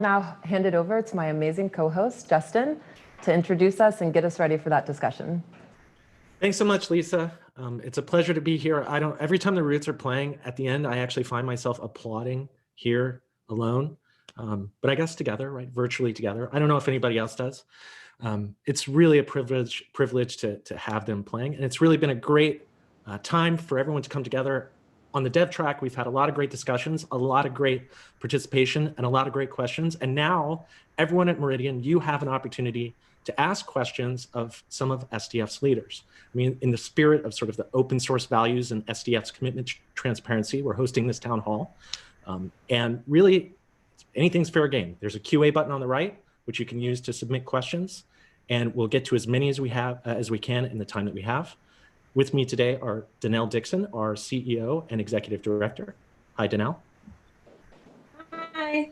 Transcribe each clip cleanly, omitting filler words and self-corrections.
Now hand it over to my amazing co-host, Justin, to introduce us and get us ready for that discussion. Thanks so much, Lisa. It's a pleasure to be here. Every time the Roots are playing at the end, I actually find myself applauding here alone, but I guess together, right? Virtually together. I don't know if anybody else does. It's really a privilege to have them playing. And it's really been a great time for everyone to come together. On the dev track, we've had a lot of great discussions, a lot of great participation, and a lot of great questions. And now everyone at Meridian, you have an opportunity to ask questions of some of SDF's leaders. I mean, in the spirit of sort of the open source values and SDF's commitment to transparency, we're hosting this town hall. And really, anything's fair game. There's a QA button on the right, which you can use to submit questions. And we'll get to as many as we can in the time that we have. With me today are Denelle Dixon, our CEO and Executive Director. Hi, Denelle. Hi.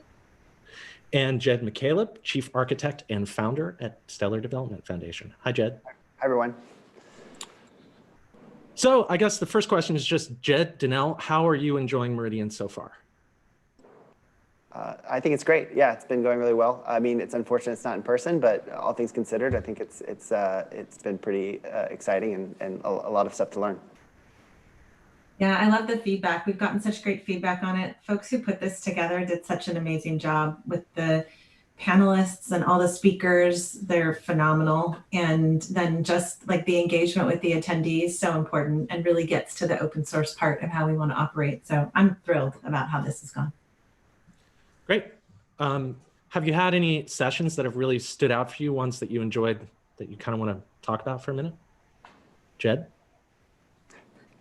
And Jed McCaleb, Chief Architect and Founder at Stellar Development Foundation. Hi, Jed. Hi, everyone. So I guess the first question is just, Jed, Denelle, how are you enjoying Meridian so far? I think it's great. Yeah, it's been going really well. I mean, it's unfortunate it's not in person, but all things considered, I think it's been pretty exciting and a lot of stuff to learn. Yeah, I love the feedback. We've gotten such great feedback on it. Folks who put this together did such an amazing job with the panelists and all the speakers. They're phenomenal. And then just like the engagement with the attendees, so important and really gets to the open source part of how we want to operate. So I'm thrilled about how this has gone. Great. Have you had any sessions that have really stood out for you, ones that you enjoyed that you kind of want to talk about for a minute? Jed?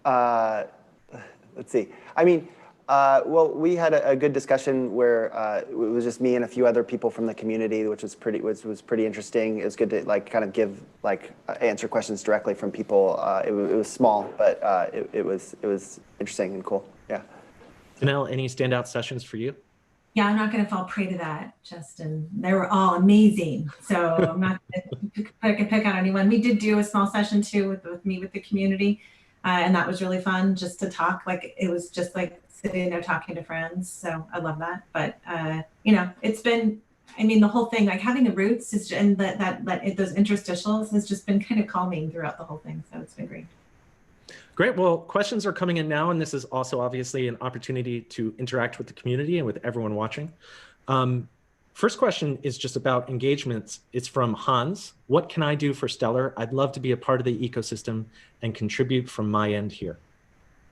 Let's see. I mean, well, we had a good discussion where it was just me and a few other people from the community, which was pretty interesting. It was good to kind of give answer questions directly from people. It was small, but it was interesting and cool. Yeah. Denelle, any standout sessions for you? Yeah, I'm not going to fall prey to that, Justin. They were all amazing. So I'm not going to pick on anyone. We did do a small session too with the community. And that was really fun just to talk. Like it was just like sitting there talking to friends. So I love that. But, you know, it's been, I mean, the whole thing, like having the Roots is, and those interstitials has just been kind of calming throughout the whole thing. So it's been great. Great. Well, questions are coming in now, and this is also obviously an opportunity to interact with the community and with everyone watching. First question is just about engagements. It's from Hans. What can I do for Stellar? I'd love to be a part of the ecosystem and contribute from my end here.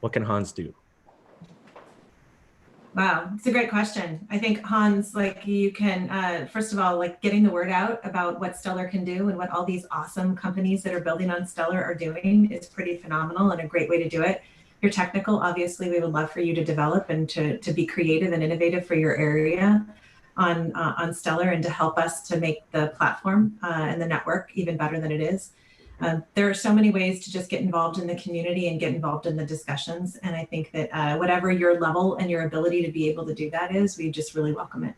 What can Hans do? Wow, it's a great question. I think Hans, like you can, first of all, like getting the word out about what Stellar can do and what all these awesome companies that are building on Stellar are doing is pretty phenomenal and a great way to do it. If you're technical, obviously we would love for you to develop and to be creative and innovative for your area on Stellar and to help us to make the platform and the network even better than it is. There are so many ways to just get involved in the community and get involved in the discussions. And I think that whatever your level and your ability to be able to do that is, we just really welcome it.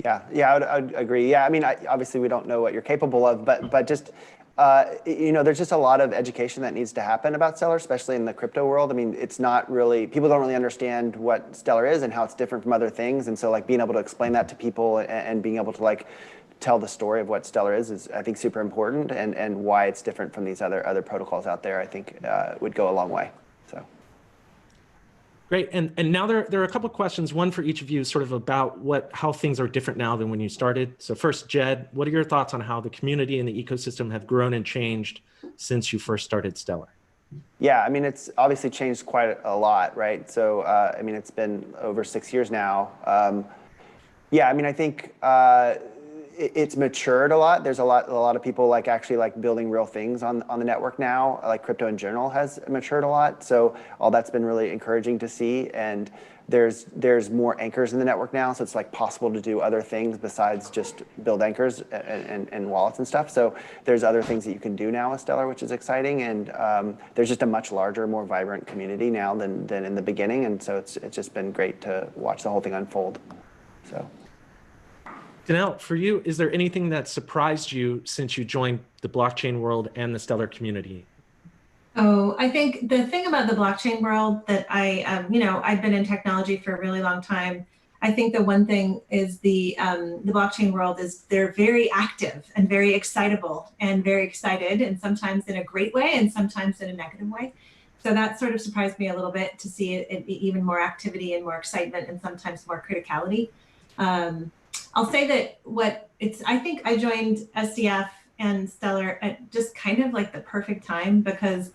Yeah, I would agree. Yeah, I mean, obviously we don't know what you're capable of, but just, you know, there's just a lot of education that needs to happen about Stellar, especially in the crypto world. I mean, it's not really, people don't really understand what Stellar is and how it's different from other things. And so like being able to explain that to people and being able to like tell the story of what Stellar is I think super important, and why it's different from these other protocols out there, I think would go a long way. So great. And now there are a couple of questions, one for each of you, sort of about how things are different now than when you started. So first, Jed, what are your thoughts on how the community and the ecosystem have grown and changed since you first started Stellar? Yeah, I mean, it's obviously changed quite a lot, right? So I mean, it's been over 6 years now. Yeah, I mean, I think it's matured a lot. There's a lot of people like actually like building real things on the network now. Like crypto in general has matured a lot. So all that's been really encouraging to see. And there's more anchors in the network now. So it's like possible to do other things besides just build anchors and wallets and stuff. So there's other things that you can do now with Stellar, which is exciting. And there's just a much larger, more vibrant community now than in the beginning. And so it's just been great to watch the whole thing unfold. So. Denelle, for you, is there anything that surprised you since you joined the blockchain world and the Stellar community? Oh, I think the thing about the blockchain world that you know, I've been in technology for a really long time. I think the one thing is the blockchain world is they're very active and very excitable and very excited, and sometimes in a great way and sometimes in a negative way. So that sort of surprised me a little bit to see it be even more activity and more excitement and sometimes more criticality. I'll say that I think I joined SDF and Stellar at just kind of like the perfect time, because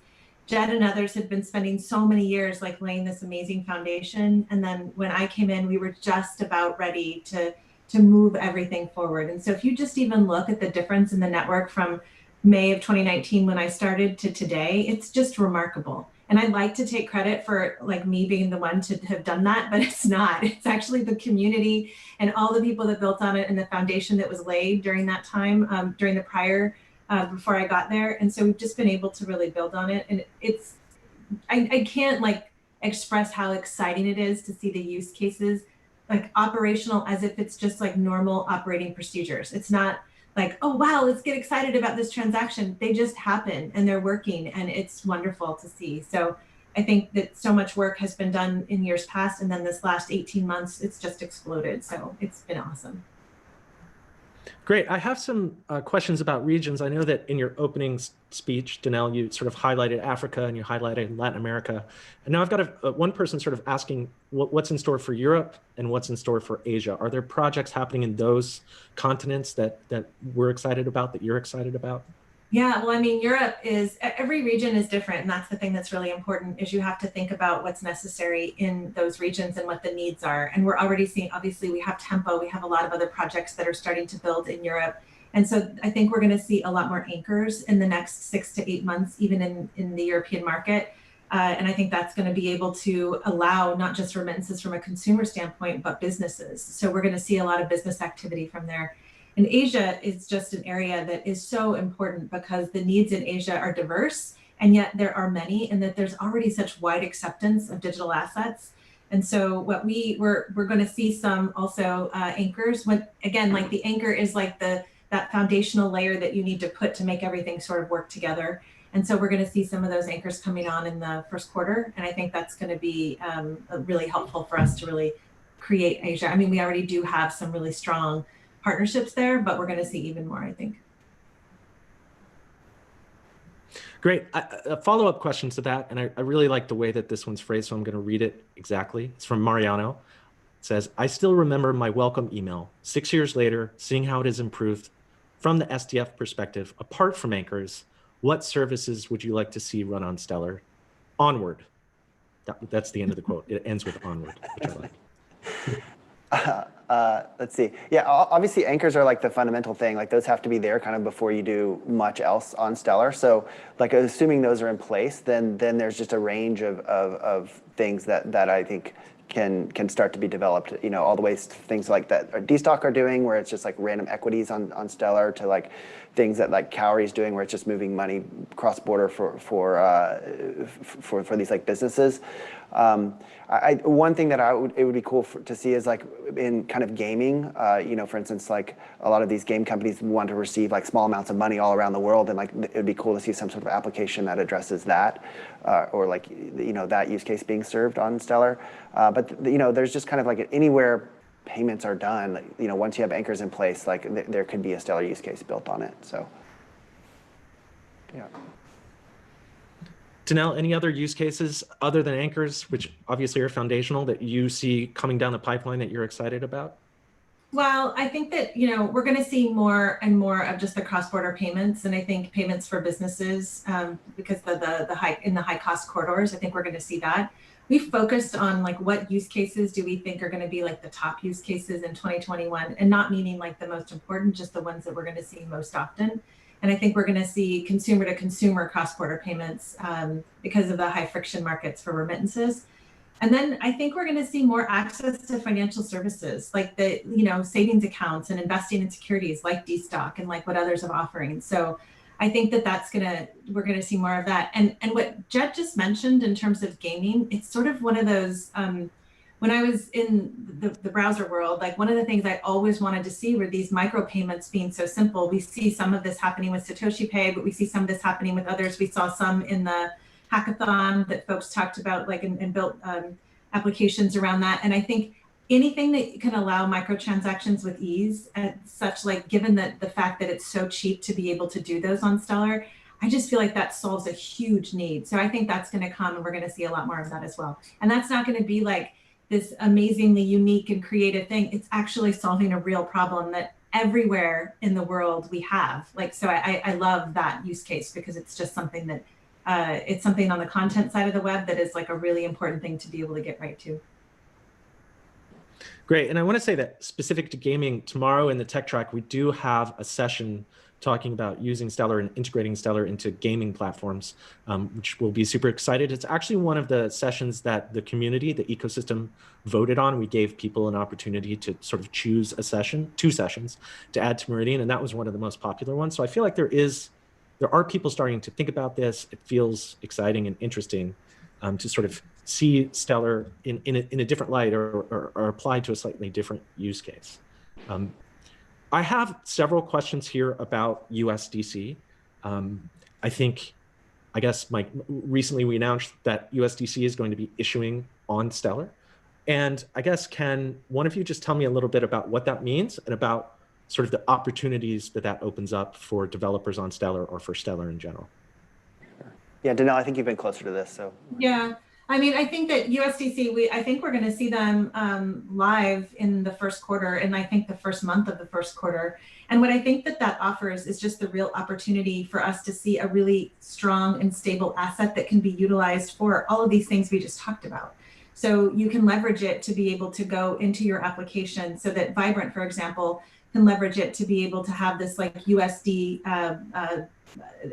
Jed and others had been spending so many years like laying this amazing foundation. And then when I came in, we were just about ready to move everything forward. And so if you just even look at the difference in the network from May of 2019 when I started to today, it's just remarkable. And I'd like to take credit for like me being the one to have done that, but it's not. It's actually the community and all the people that built on it and the foundation that was laid during that time, during the prior, before I got there. And so we've just been able to really build on it. And I can't like express how exciting it is to see the use cases like operational as if it's just like normal operating procedures. It's not like, oh, wow, let's get excited about this transaction. They just happen and they're working, and it's wonderful to see. So I think that so much work has been done in years past, and then this last 18 months, it's just exploded. So it's been awesome. Great. I have some questions about regions. I know that in your opening speech, Denelle, you sort of highlighted Africa and you highlighted Latin America. And now I've got one person sort of asking what's in store for Europe and what's in store for Asia. Are there projects happening in those continents that we're excited about, that you're excited about? Yeah, well, I mean, Europe is, every region is different. And that's the thing that's really important, is you have to think about what's necessary in those regions and what the needs are. And we're already seeing, obviously we have Tempo, we have a lot of other projects that are starting to build in Europe. And so I think we're going to see a lot more anchors in the next 6 to 8 months, even in the European market. And I think that's going to be able to allow not just remittances from a consumer standpoint, but businesses. So we're going to see a lot of business activity from there. And Asia is just an area that is so important because the needs in Asia are diverse, and yet there are many, and that there's already such wide acceptance of digital assets. And so what we're going to see some also anchors. When again, like the anchor is like that foundational layer that you need to put to make everything sort of work together. And so we're going to see some of those anchors coming on in the first quarter, and I think that's going to be really helpful for us to really create Asia. I mean, we already do have some really strong partnerships there, but we're going to see even more, I think. Great. A follow-up question to that, and I really like the way that this one's phrased, so I'm going to read it exactly. It's from Mariano. It says, I still remember my welcome email 6 years later, seeing how it has improved from the SDF perspective. Apart from anchors, what services would you like to see run on Stellar? Onward. That's the end of the quote. It ends with onward, which I like. Let's see. Yeah, obviously anchors are like the fundamental thing. Like those have to be there kind of before you do much else on Stellar. So like assuming those are in place, then there's just a range of things that I think can start to be developed, you know, all the way to things like that D-Stock are doing, where it's just like random equities on Stellar, to like things that like Cowrie's doing, where it's just moving money cross border for these like businesses. One thing that it would be cool to see is like in kind of gaming, you know, for instance, like a lot of these game companies want to receive like small amounts of money all around the world, and like it would be cool to see some sort of application that addresses that, or like, you know, that use case being served on Stellar. But you know, there's just kind of like anywhere payments are done, you know, once you have anchors in place, like there could be a Stellar use case built on it. So, yeah. Denelle, any other use cases other than anchors, which obviously are foundational, that you see coming down the pipeline that you're excited about? Well, I think that, you know, we're going to see more and more of just the cross-border payments, and I think payments for businesses, because the high cost corridors, I think we're going to see that. We've focused on like what use cases do we think are going to be like the top use cases in 2021, and not meaning like the most important, just the ones that we're going to see most often. And I think we're going to see consumer to consumer cross-border payments because of the high friction markets for remittances. And then I think we're going to see more access to financial services, like the, you know, savings accounts and investing in securities like D-Stock and like what others are offering. So I think that we're going to see more of that. And what Jed just mentioned in terms of gaming, it's sort of one of those, when I was in the browser world, like one of the things I always wanted to see were these micropayments being so simple. We see some of this happening with Satoshi Pay, but we see some of this happening with others. We saw some in the hackathon that folks talked about, like and built applications around that. And I think anything that can allow microtransactions with ease, such like given that the fact that it's so cheap to be able to do those on Stellar, I just feel like that solves a huge need. So I think that's going to come, and we're going to see a lot more of that as well. And that's not going to be like this amazingly unique and creative thing. It's actually solving a real problem that everywhere in the world we have. Like, so I love that use case because it's just something that it's something on the content side of the web that is like a really important thing to be able to get right to. Great. And I want to say that specific to gaming, tomorrow in the tech track, we do have a session talking about using Stellar and integrating Stellar into gaming platforms, which will be super excited. It's actually one of the sessions that the community, the ecosystem voted on. We gave people an opportunity to sort of choose a session, 2 sessions to add to Meridian, and that was one of the most popular ones. So I feel like there are people starting to think about this. It feels exciting and interesting to sort of see Stellar in a different light or applied to a slightly different use case. I have several questions here about USDC. I guess, Mike, recently we announced that USDC is going to be issuing on Stellar. And I guess, can one of you just tell me a little bit about what that means and about sort of the opportunities that opens up for developers on Stellar or for Stellar in general? Yeah, Denelle, I think you've been closer to this, so. Yeah, I mean, I think that USDC, I think we're going to see them live in the first quarter, and I think the first month of the first quarter. And what I think that offers is just the real opportunity for us to see a really strong and stable asset that can be utilized for all of these things we just talked about. So you can leverage it to be able to go into your application, so that Vibrant, for example, can leverage it to be able to have this like USD,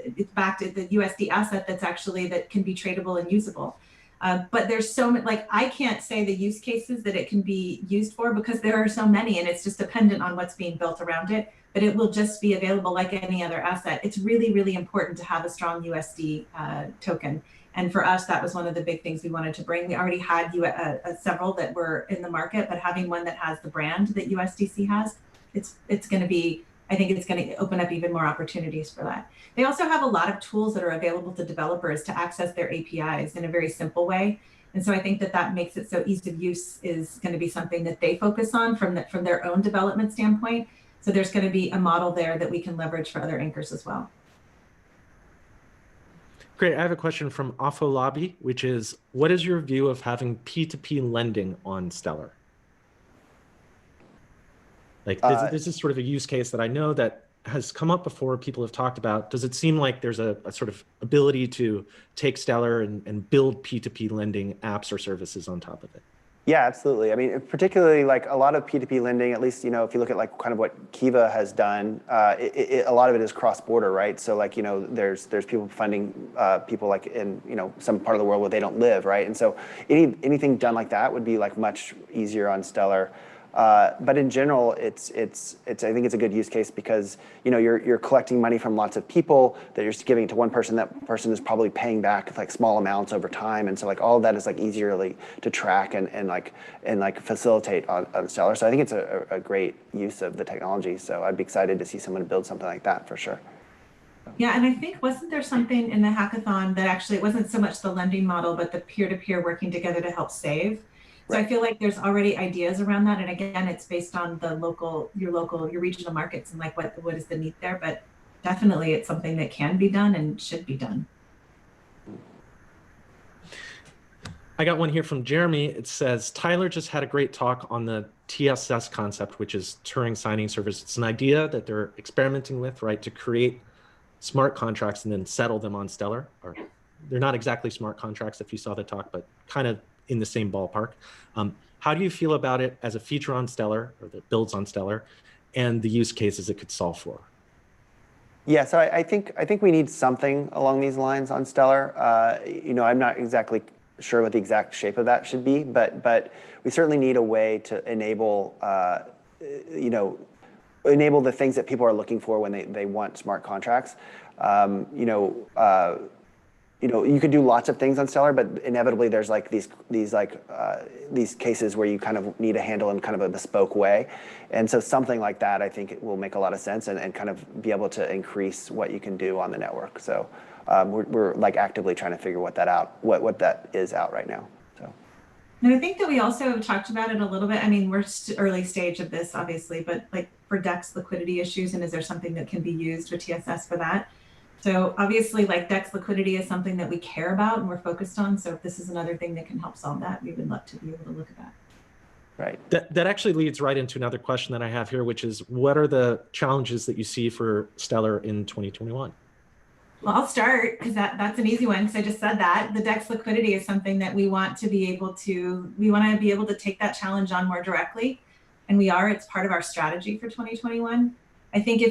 it's backed at the USD asset that's actually, that can be tradable and usable. But there's so many, like, I can't say the use cases that it can be used for because there are so many, and it's just dependent on what's being built around it, but it will just be available like any other asset. It's really, really important to have a strong USD token. And for us, that was one of the big things we wanted to bring. We already had several that were in the market, but having one that has the brand that USDC has, it's going to be, I think it's going to open up even more opportunities for that. They also have a lot of tools that are available to developers to access their APIs in a very simple way. And so I think that makes it so ease of use is going to be something that they focus on from their own development standpoint. So there's going to be a model there that we can leverage for other anchors as well. Great. I have a question from Afolabi, which is, what is your view of having P2P lending on Stellar? Like, this is sort of a use case that I know that has come up before, people have talked about. Does it seem like there's a sort of ability to take Stellar and build P2P lending apps or services on top of it? Yeah, absolutely. I mean, particularly like a lot of P2P lending, at least, if you look at like kind of what Kiva has done, a lot of it is cross-border, right? So like, there's people funding people like in, some part of the world where they don't live, right? And so anything done like that would be like much easier on Stellar. But in general, I think it's a good use case because you're collecting money from lots of people that you're just giving to one person. That person is probably paying back like small amounts over time, and so like all of that is like easier to track and facilitate on Stellar. So I think it's a great use of the technology. So I'd be excited to see someone build something like that for sure. Yeah, and I think, wasn't there something in the hackathon that actually, it wasn't so much the lending model, but the peer-to-peer working together to help save? So I feel like there's already ideas around that. And again, it's based on your regional markets and like what is the need there. But definitely it's something that can be done and should be done. I got one here from Jeremy. It says, Tyler just had a great talk on the TSS concept, which is Turing Signing Service. It's an idea that they're experimenting with, right, to create smart contracts and then settle them on Stellar. Or they're not exactly smart contracts if you saw the talk, but kind of in the same ballpark. How do you feel about it as a feature on Stellar, or that builds on Stellar, and the use cases it could solve for? Yeah, so I think we need something along these lines on Stellar. I'm not exactly sure what the exact shape of that should be, but we certainly need a way to enable the things that people are looking for when they want smart contracts. You could do lots of things on Stellar, but inevitably there's like these cases where you kind of need a handle in kind of a bespoke way. And so something like that, I think it will make a lot of sense and kind of be able to increase what you can do on the network. So we're like actively trying to figure what that is out right now. So. And I think that we also talked about it a little bit. I mean, we're early stage of this, obviously, but like for DEX liquidity issues, and is there something that can be used with TSS for that? So obviously, like DEX liquidity is something that we care about and we're focused on. So if this is another thing that can help solve that, we would love to be able to look at that. Right. That actually leads right into another question that I have here, which is what are the challenges that you see for Stellar in 2021? Well, I'll start because that's an easy one because I just said that. The DEX liquidity is something that we want to be able to take that challenge on more directly. And it's part of our strategy for 2021. I think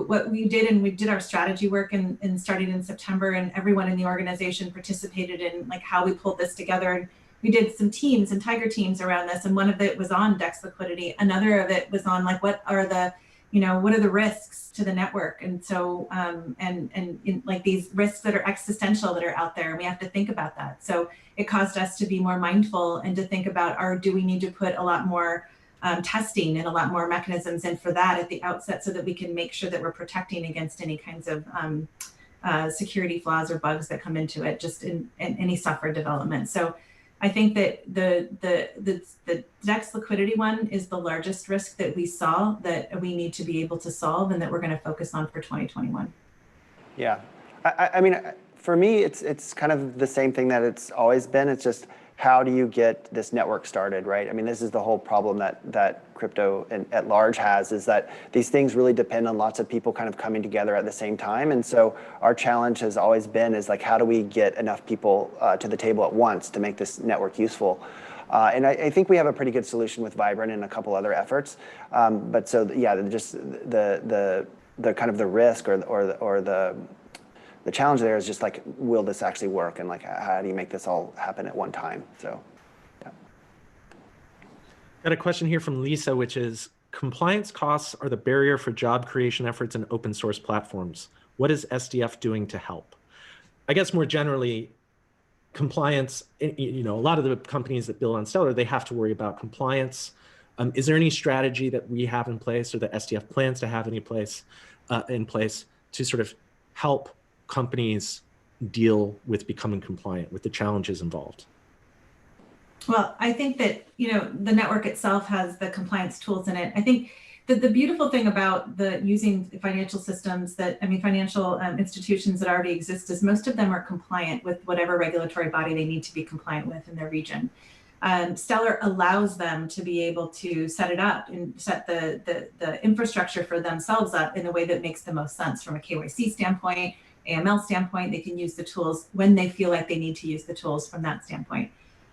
what we did our strategy work and started in September, and everyone in the organization participated in like how we pulled this together. And we did some teams and tiger teams around this. And one of it was on DEX liquidity. Another of it was on like, what are the risks to the network? And so, like these risks that are existential that are out there, and we have to think about that. So it caused us to be more mindful and to think about, do we need to put a lot more testing and a lot more mechanisms in for that at the outset so that we can make sure that we're protecting against any kinds of security flaws or bugs that come into it, just in any software development. So I think that the DEX liquidity one is the largest risk that we saw that we need to be able to solve and that we're going to focus on for 2021. Yeah, I mean, for me, it's kind of the same thing that it's always been. It's just how do you get this network started, right? I mean, this is the whole problem that crypto at large has, is that these things really depend on lots of people kind of coming together at the same time. And so our challenge has always been is like, how do we get enough people to the table at once to make this network useful? And I think we have a pretty good solution with Vibrant and a couple other efforts. But so yeah, just the kind of the risk or the challenge there is just like, will this actually work? And like, how do you make this all happen at one time? So, yeah. Got a question here from Lisa, which is, compliance costs are the barrier for job creation efforts in open source platforms. What is SDF doing to help? I guess more generally, compliance, a lot of the companies that build on Stellar, they have to worry about compliance. Is there any strategy that we have in place or that SDF plans to have in place to sort of help companies deal with becoming compliant with the challenges involved? Well, I think that, the network itself has the compliance tools in it. I think that the beautiful thing about using financial systems financial institutions that already exist is most of them are compliant with whatever regulatory body they need to be compliant with in their region. Stellar allows them to be able to set it up and set the infrastructure for themselves up in a way that makes the most sense from a KYC standpoint, AML standpoint. They can use the tools when they feel like they need to use the tools from that standpoint.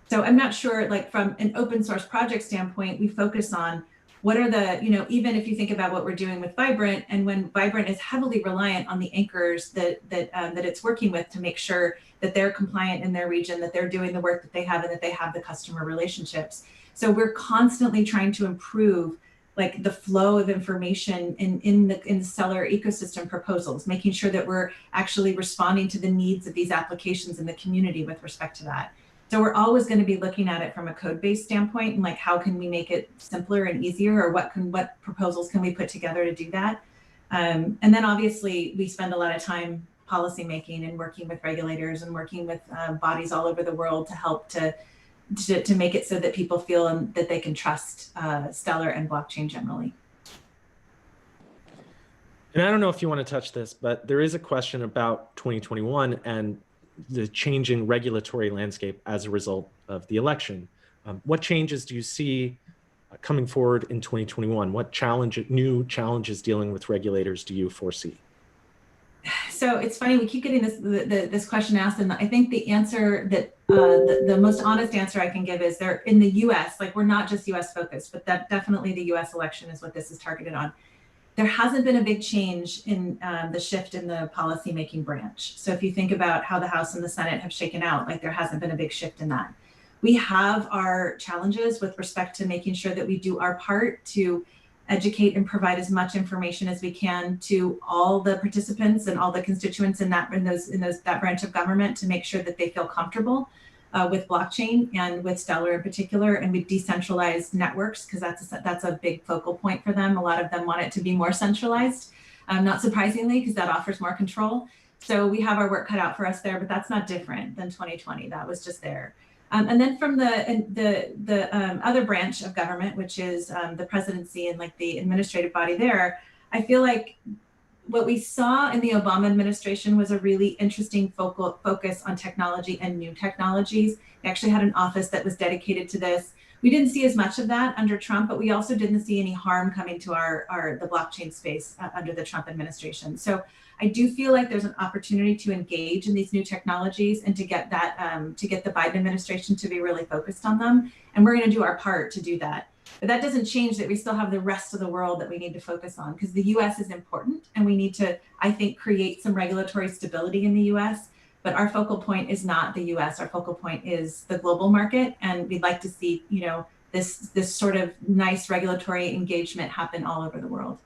So I'm not sure, like from an open source project standpoint, we focus on what are the, even if you think about what we're doing with Vibrant, and when Vibrant is heavily reliant on the anchors that it's working with to make sure that they're compliant in their region, that they're doing the work that they have, and that they have the customer relationships. So we're constantly trying to improve like the flow of information in the Stellar ecosystem proposals, making sure that we're actually responding to the needs of these applications in the community with respect to that. So we're always going to be looking at it from a code-based standpoint and like, how can we make it simpler and easier, or what proposals can we put together to do that? And then obviously we spend a lot of time policy making and working with regulators and working with bodies all over the world to help to make it so that people feel that they can trust Stellar and blockchain generally. And I don't know if you want to touch this, but there is a question about 2021 and the changing regulatory landscape as a result of the election. What changes do you see coming forward in 2021? What new challenges dealing with regulators do you foresee? So it's funny, we keep getting this question asked, and I think the answer that the most honest answer I can give is they're in the US, like we're not just US focused, but that definitely the US election is what this is targeted on. There hasn't been a big change in the shift in the policymaking branch. So if you think about how the House and the Senate have shaken out, like there hasn't been a big shift in that. We have our challenges with respect to making sure that we do our part to educate and provide as much information as we can to all the participants and all the constituents in that branch of government to make sure that they feel comfortable with blockchain and with Stellar in particular, and with decentralized networks, because that's a big focal point for them. A lot of them want it to be more centralized, not surprisingly, because that offers more control. So we have our work cut out for us there, but that's not different than 2020. That was just there. And then from the other branch of government, which is the presidency and like the administrative body there, I feel like what we saw in the Obama administration was a really interesting focus on technology and new technologies. They actually had an office that was dedicated to this. We didn't see as much of that under Trump, but we also didn't see any harm coming to the blockchain space under the Trump administration. So I do feel like there's an opportunity to engage in these new technologies and to get the Biden administration to be really focused on them. And we're going to do our part to do that. But that doesn't change that we still have the rest of the world that we need to focus on, because the US is important and we need to, I think, create some regulatory stability in the US. But our focal point is not the US. Our focal point is the global market. And we'd like to see, this sort of nice regulatory engagement happen all over the world.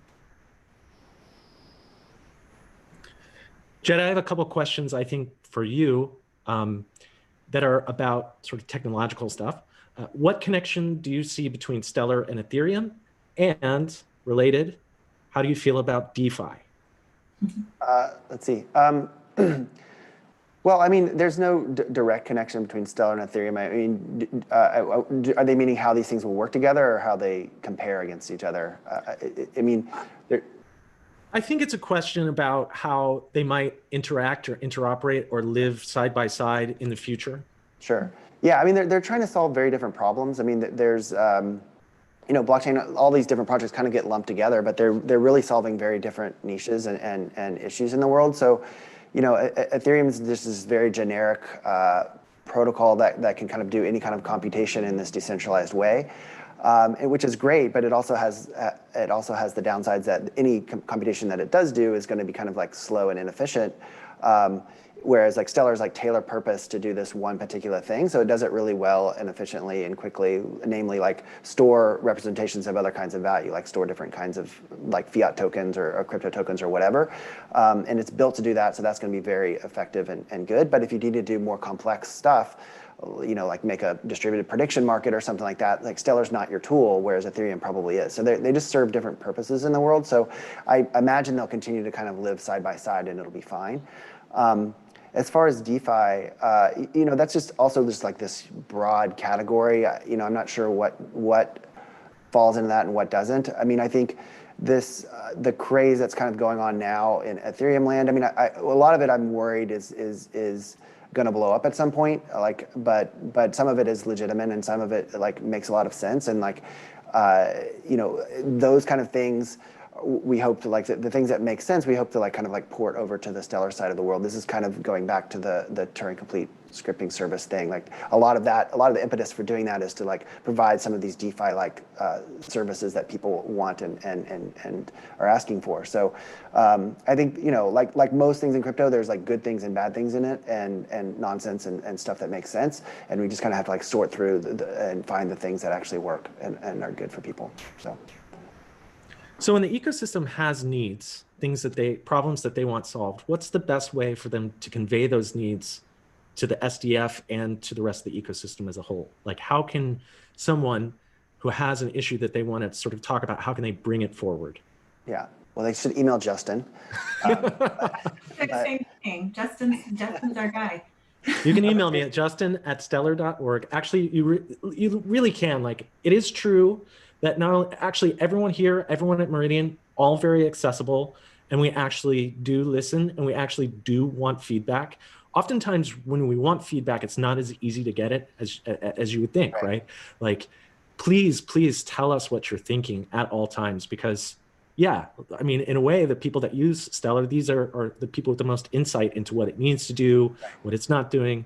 Jed, I have a couple questions, I think, for you that are about sort of technological stuff. What connection do you see between Stellar and Ethereum? And related, how do you feel about DeFi? Let's see. Well, I mean, there's no direct connection between Stellar and Ethereum. I mean, are they meaning how these things will work together or how they compare against each other? I mean, I think it's a question about how they might interact or interoperate or live side by side in the future. Sure. Yeah, I mean, they're trying to solve very different problems. I mean, there's, blockchain, all these different projects kind of get lumped together, but they're really solving very different niches and issues in the world. So, Ethereum is this very generic protocol that can kind of do any kind of computation in this decentralized way, which is great. But it also has the downsides that any computation that it does do is going to be kind of like slow and inefficient. Whereas like Stellar is like tailor purpose to do this one particular thing. So it does it really well and efficiently and quickly, namely like store representations of other kinds of value, like store different kinds of like fiat tokens or crypto tokens or whatever. And it's built to do that. So that's going to be very effective and good. But if you need to do more complex stuff, like make a distributed prediction market or something like that, like Stellar's not your tool, whereas Ethereum probably is. So they just serve different purposes in the world. So I imagine they'll continue to kind of live side by side and it'll be fine. As far as DeFi, that's just also just like this broad category. I'm not sure what falls into that and what doesn't. I mean, I think the craze that's kind of going on now in Ethereum land. I mean, a lot of it I'm worried is going to blow up at some point. But some of it is legitimate and some of it like makes a lot of sense. And like, those kind of things. We hope to like the things that make sense. We hope to like kind of like port over to the Stellar side of the world. This is kind of going back to the Turing complete scripting service thing. Like a lot of the impetus for doing that is to like provide some of these DeFi like services that people want and are asking for. So I think like most things in crypto, there's like good things and bad things in it, and nonsense and stuff that makes sense. And we just kind of have to like sort through and find the things that actually work and are good for people. So when the ecosystem has needs, problems that they want solved, what's the best way for them to convey those needs to the SDF and to the rest of the ecosystem as a whole? Like how can someone who has an issue that they want to sort of talk about, how can they bring it forward? Yeah, well, they should email Justin. Same thing. Justin's our guy. You can email me at justin@stellar.org. Actually, you really can. Like it is true that not only actually everyone here, everyone at Meridian, all very accessible, and we actually do listen and we actually do want feedback. Oftentimes when we want feedback, it's not as easy to get it as you would think, right? Like, please tell us what you're thinking at all times, because yeah, I mean, in a way, the people that use Stellar, these are the people with the most insight into what it needs to do, what it's not doing.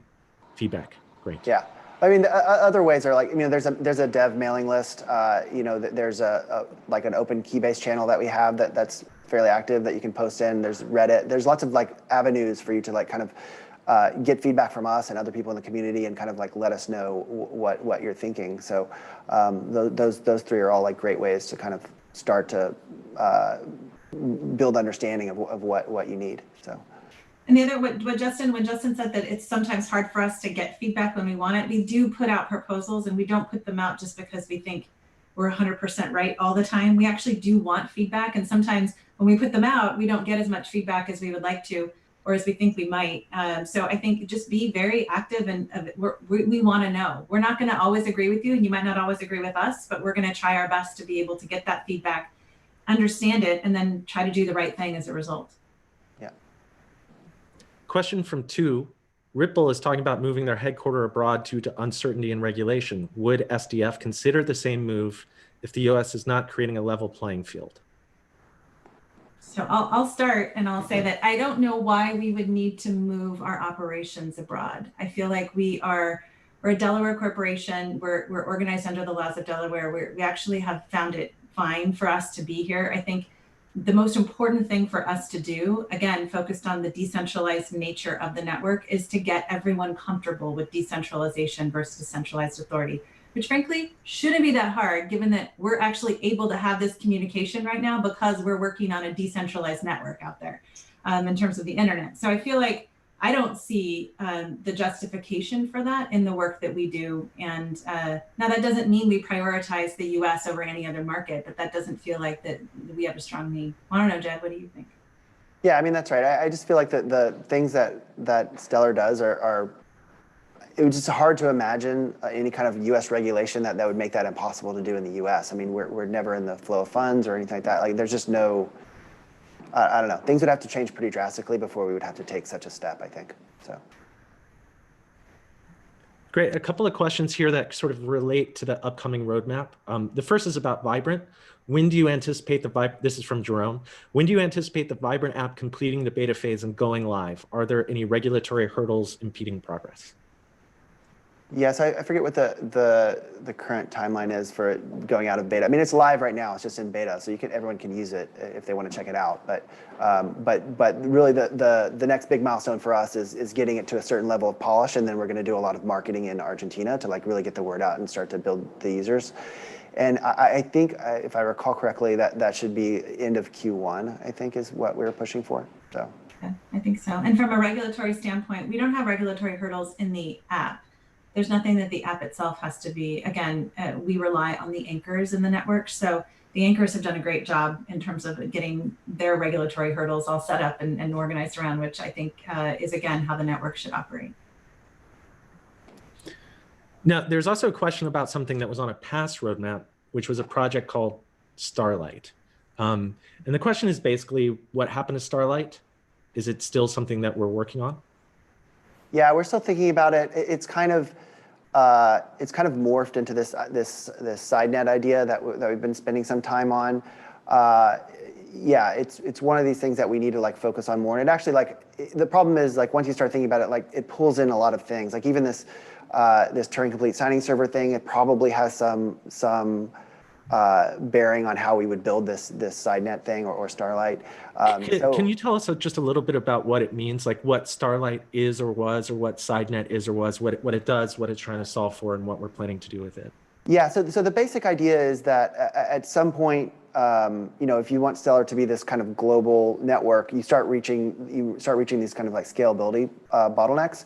Feedback, great. Yeah. I mean, the other ways are like, there's a dev mailing list. There's like an open Keybase channel that we have that's fairly active that you can post in. There's Reddit. There's lots of like avenues for you to like kind of get feedback from us and other people in the community and kind of like let us know what you're thinking. So those three are all like great ways to kind of start to build understanding of what you need. So. And the other, when Justin said that it's sometimes hard for us to get feedback when we want it, we do put out proposals and we don't put them out just because we think we're 100% right all the time. We actually do want feedback. And sometimes when we put them out, we don't get as much feedback as we would like to. or as we think we might. So I think just be very active, and we want to know. We're not going to always agree with you, and you might not always agree with us, but we're going to try our best to be able to get that feedback, understand it, and then try to do the right thing as a result. Yeah. Question from 2. Ripple is talking about moving their headquarters abroad due to uncertainty and regulation. Would SDF consider the same move if the US is not creating a level playing field? So I'll start, and I'll say that I don't know why we would need to move our operations abroad. I feel like we're a Delaware corporation. We're organized under the laws of Delaware. We actually have found it fine for us to be here. I think the most important thing for us to do, again, focused on the decentralized nature of the network, is to get everyone comfortable with decentralization versus centralized authority, which frankly shouldn't be that hard, given that we're actually able to have this communication right now because we're working on a decentralized network out there in terms of the internet. So I feel like I don't see the justification for that in the work that we do. And now that doesn't mean we prioritize the US over any other market, but that doesn't feel like that we have a strong need. I don't know, Jed, what do you think? Yeah, I mean, that's right. I just feel like the things that Stellar does are it was just hard to imagine any kind of U.S. regulation that would make that impossible to do in the U.S. I mean, we're never in the flow of funds or anything like that. Like, there's just no, I don't know. Things would have to change pretty drastically before we would have to take such a step, I think. So. Great. A couple of questions here that sort of relate to the upcoming roadmap. The first is about Vibrant. When do you anticipate this is from Jerome. When do you anticipate the Vibrant app completing the beta phase and going live? Are there any regulatory hurdles impeding progress? Yes, I forget what the current timeline is for it going out of beta. I mean, it's live right now. It's just in beta, so everyone can use it if they want to check it out. But really, the next big milestone for us is getting it to a certain level of polish, and then we're going to do a lot of marketing in Argentina to like really get the word out and start to build the users. And I think, if I recall correctly, that should be end of Q1. I think is what we were pushing for. So. Okay, I think so. And from a regulatory standpoint, we don't have regulatory hurdles in the app. There's nothing that the app itself has to be. Again, we rely on the anchors in the network. So the anchors have done a great job in terms of getting their regulatory hurdles all set up and organized around, which I think is, again, how the network should operate. Now, there's also a question about something that was on a past roadmap, which was a project called Starlight. And the question is basically, what happened to Starlight? Is it still something that we're working on? Yeah, we're still thinking about it. It's kind of morphed into this SideNet idea that we've been spending some time on. Yeah, it's one of these things that we need to like focus on more. And it actually the problem is like once you start thinking about it, like it pulls in a lot of things. Like even this Turing complete signing server thing, it probably has some bearing on how we would build this SideNet thing or Starlight. Can you tell us just a little bit about what it means, like what Starlight is or was, or what SideNet is or was, what it does, what it's trying to solve for, and what we're planning to do with it? Yeah, so the basic idea is that at some point, if you want Stellar to be this kind of global network, you start reaching these kind of like scalability bottlenecks.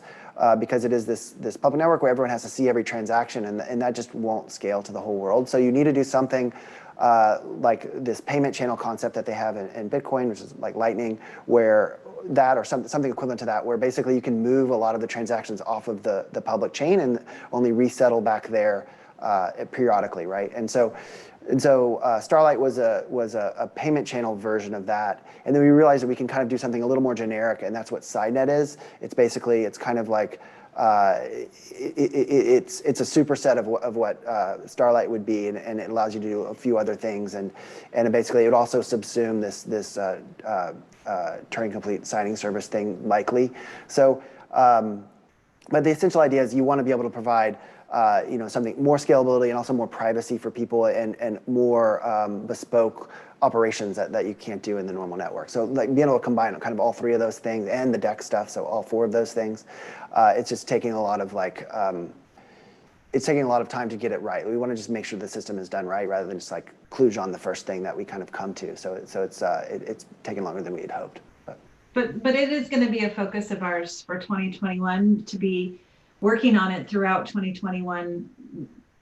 Because it is this public network where everyone has to see every transaction, and that just won't scale to the whole world. So you need to do something like this payment channel concept that they have in Bitcoin, which is like Lightning, where that or something equivalent to that, where basically you can move a lot of the transactions off of the public chain and only resettle back there periodically, right? And so Starlight was a payment channel version of that, and then we realized that we can kind of do something a little more generic, and that's what SideNet is. It's kind of like it's a superset of what Starlight would be, and it allows you to do a few other things, and basically it would also subsume this Turing complete signing service thing likely. So, but the essential idea is you want to be able to provide something more scalability and also more privacy for people and more bespoke operations that you can't do in the normal network. So like being able to combine kind of all three of those things and the DEX stuff, so all four of those things, it's just taking a lot of it's taking a lot of time to get it right. We want to just make sure the system is done right rather than just like kludge on the first thing that we kind of come to. So it's taking longer than we had hoped. But it is going to be a focus of ours for 2021 to be working on it throughout 2021,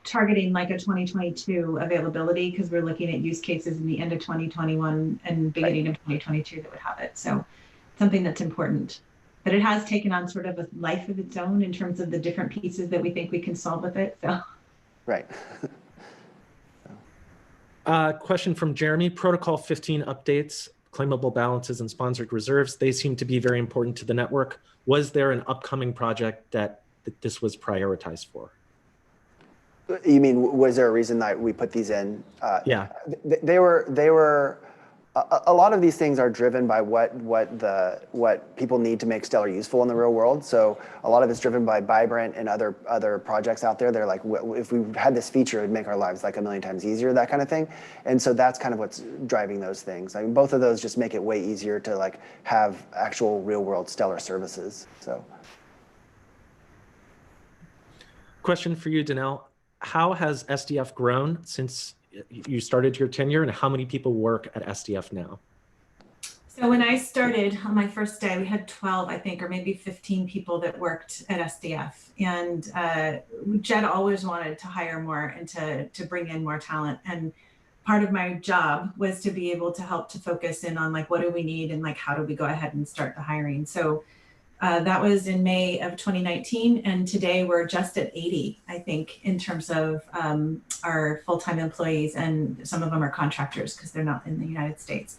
targeting like a 2022 availability, because we're looking at use cases in the end of 2021 and beginning of 2022 that would have it. So something that's important. But it has taken on sort of a life of its own in terms of the different pieces that we think we can solve with it. So, Right. Question from Jeremy. Protocol 15 updates, claimable balances and sponsored reserves. They seem to be very important to the network. Was there an upcoming project that this was prioritized for? You mean, was there a reason that we put these in? Yeah. They were. A lot of these things are driven by what people need to make Stellar useful in the real world. So a lot of it's driven by Vibrant and other projects out there. They're like, if we had this feature, it'd make our lives like a million times easier, that kind of thing. And so that's kind of what's driving those things. I mean, both of those just make it way easier to like have actual real world Stellar services. So. Question for you, Denelle. How has SDF grown since you started your tenure, and how many people work at SDF now? So when I started on my first day, we had 12, I think, or maybe 15 people that worked at SDF. And Jed always wanted to hire more and to bring in more talent. And part of my job was to be able to help to focus in on like, what do we need? And like, how do we go ahead and start the hiring? So that was in May of 2019. And today we're just at 80, I think, in terms of our full-time employees. And some of them are contractors because they're not in the United States.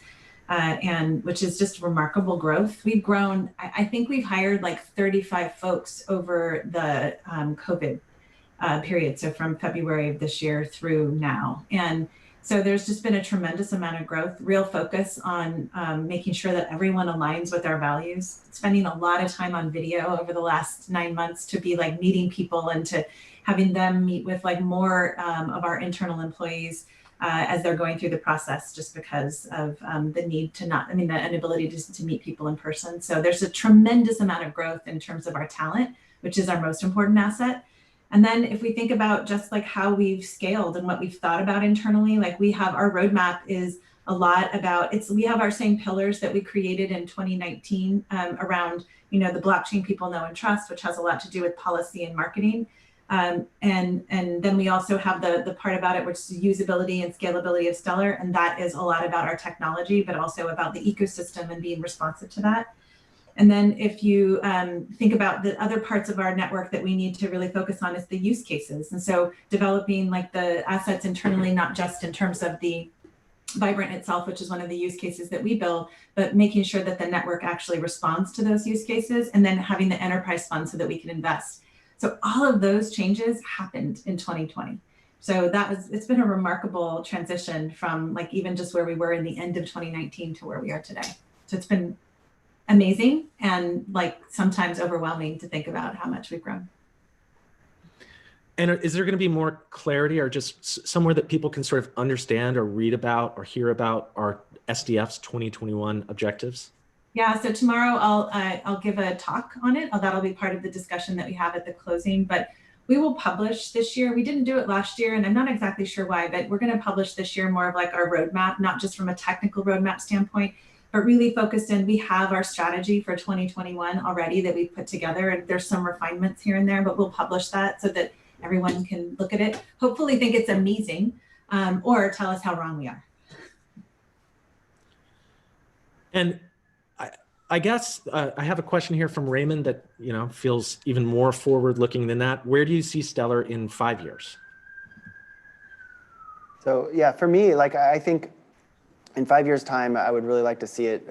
And which is just remarkable growth. We've grown, I think we've hired like 35 folks over the COVID period. So from February of this year through now. And so there's just been a tremendous amount of growth, real focus on making sure that everyone aligns with our values, spending a lot of time on video over the last 9 months to be like meeting people and to having them meet with like more of our internal employees as they're going through the process, just because of the need to not, the inability to meet people in person. So there's a tremendous amount of growth in terms of our talent, which is our most important asset. And then if we think about just like how we've scaled and what we've thought about internally, like we have our roadmap is a lot about, we have our same pillars that we created in 2019 around, the blockchain people know and trust, which has a lot to do with policy and marketing. And then we also have the part about it, which is usability and scalability of Stellar. And that is a lot about our technology, but also about the ecosystem and being responsive to that. And then if you think about the other parts of our network that we need to really focus on is the use cases. And so developing like the assets internally, not just in terms of the Vibrant itself, which is one of the use cases that we build, but making sure that the network actually responds to those use cases, and then having the enterprise fund so that we can invest. So all of those changes happened in 2020. So it's been a remarkable transition from like even just where we were in the end of 2019 to where we are today. So it's been amazing and like sometimes overwhelming to think about how much we've grown. And is there going to be more clarity or just somewhere that people can sort of understand or read about or hear about our SDF's 2021 objectives? Yeah, so tomorrow I'll give a talk on it. That'll be part of the discussion that we have at the closing, but we will publish this year. We didn't do it last year and I'm not exactly sure why, but we're going to publish this year more of like our roadmap, not just from a technical roadmap standpoint, but really focused in, we have our strategy for 2021 already that we've put together, and there's some refinements here and there, but we'll publish that so that everyone can look at it, hopefully think it's amazing, or tell us how wrong we are. And I guess I have a question here from Raymond that feels even more forward looking than that. Where do you see Stellar in 5 years? So yeah, for me, like I think in 5 years' time, I would really like to see it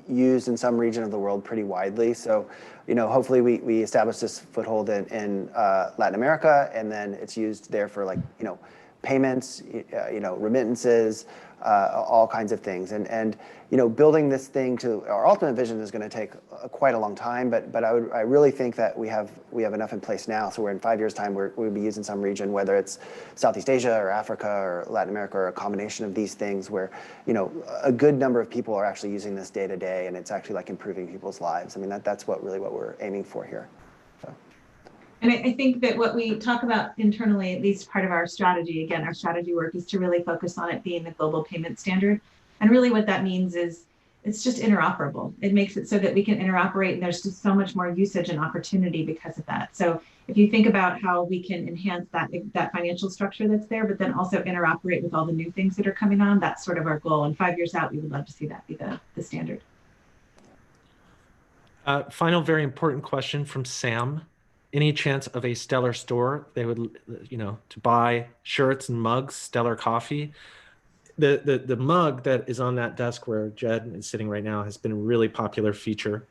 used in some region of the world pretty widely. So, hopefully we establish this foothold in Latin America, and then it's used there for like, payments, remittances, all kinds of things. And building this thing to our ultimate vision is going to take quite a long time. But I really think that we have enough in place now. So we're in 5 years' time, we'll be used in some region, whether it's Southeast Asia or Africa or Latin America or a combination of these things, where a good number of people are actually using this day to day, and it's actually like improving people's lives. I mean, that's what we're aiming for here. So. And I think that what we talk about internally, at least part of our strategy, again, our strategy work is to really focus on it being the global payment standard. And really what that means is it's just interoperable. It makes it so that we can interoperate, and there's just so much more usage and opportunity because of that. So if you think about how we can enhance that financial structure that's there, but then also interoperate with all the new things that are coming on, that's sort of our goal. And 5 years out, we would love to see that be the standard. Final, very important question from Sam. Any chance of a Stellar store? They would, to buy shirts and mugs, Stellar coffee. The mug that is on that desk where Jed is sitting right now has been a really popular feature.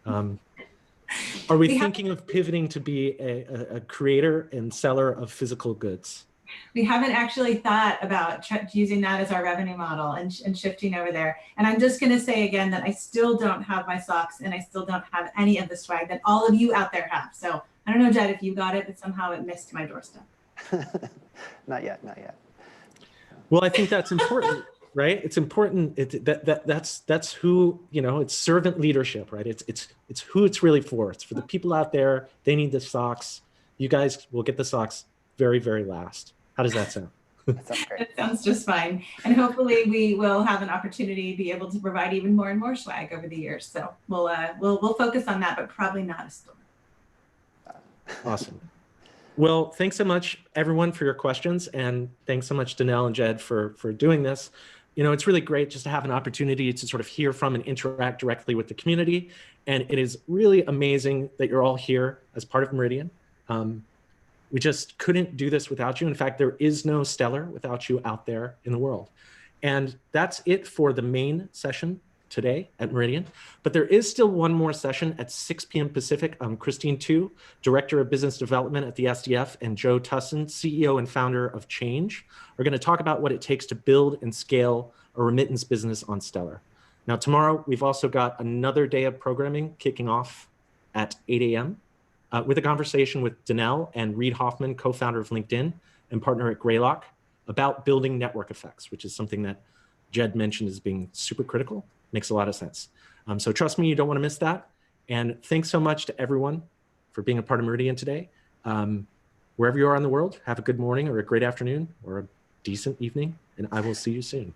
Are we thinking of pivoting to be a creator and seller of physical goods? We haven't actually thought about using that as our revenue model and shifting over there. And I'm just going to say again that I still don't have my socks and I still don't have any of the swag that all of you out there have. So I don't know, Jed, if you got it, but somehow it missed my doorstep. Not yet, not yet. Well, I think that's important, right? It's important. That's who, it's servant leadership, right? It's who it's really for. It's for the people out there. They need the socks. You guys will get the socks very, very last. How does that sound? That sounds great. That sounds just fine. And hopefully we will have an opportunity to be able to provide even more and more swag over the years. So we'll focus on that, but probably not a store. Awesome. Well, thanks so much, everyone, for your questions. And thanks so much, Denelle and Jed, for doing this. It's really great just to have an opportunity to sort of hear from and interact directly with the community. And it is really amazing that you're all here as part of Meridian. We just couldn't do this without you. In fact, there is no Stellar without you out there in the world. And that's it for the main session today at Meridian. But there is still one more session at 6 p.m. Pacific. Christine Tu, Director of Business Development at the SDF, and Joe Tussin, CEO and founder of Change, are going to talk about what it takes to build and scale a remittance business on Stellar. Now, tomorrow, we've also got another day of programming kicking off at 8 a.m. With a conversation with Denelle and Reid Hoffman, co-founder of LinkedIn and partner at Greylock, about building network effects, which is something that Jed mentioned as being super critical. Makes a lot of sense. So trust me, you don't want to miss that. And thanks so much to everyone for being a part of Meridian today. Wherever you are in the world, have a good morning or a great afternoon or a decent evening, and I will see you soon.